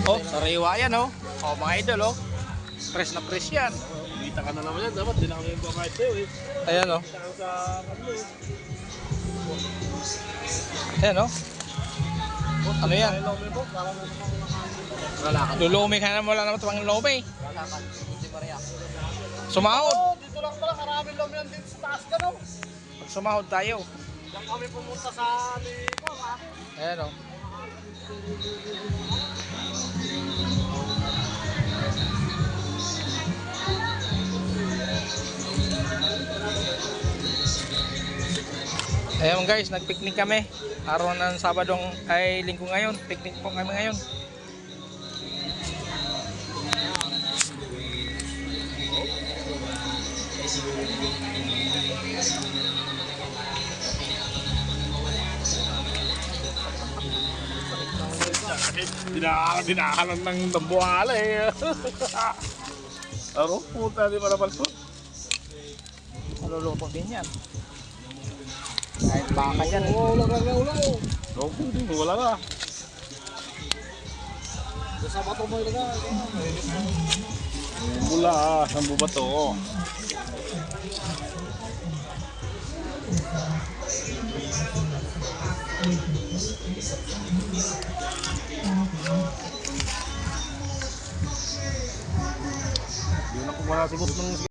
Oh, sariwa yan oh. Oh, mga idol oh. Press na press yan. Kita ka na naman yan. Dapat din ako yung kahit sa'yo eh. Ayan oh. Kita ka sa ano eh. Ayan oh. Ano yan? Lulumi ka na, wala naman pang lumi. Sumahod. Oh, dito lang pala. Maraming lumi yan dito sa taas ka no. Sumahod tayo. Diyan kami pumunta sa Lipo. Ayan oh. Ayan guys, nagpiknik kami. Araw ng Sabadong ay Linggo ngayon. Piknik po kami ngayon. Dinakalan ng dambuhala eh. Aro, puta, di pa napalso. Maluluto din yan. Kahit baka dyan eh. Ulo ka. Wala ka. Sa bato mo ito ka. Mula sa bubato. Yun ako wala si boss ng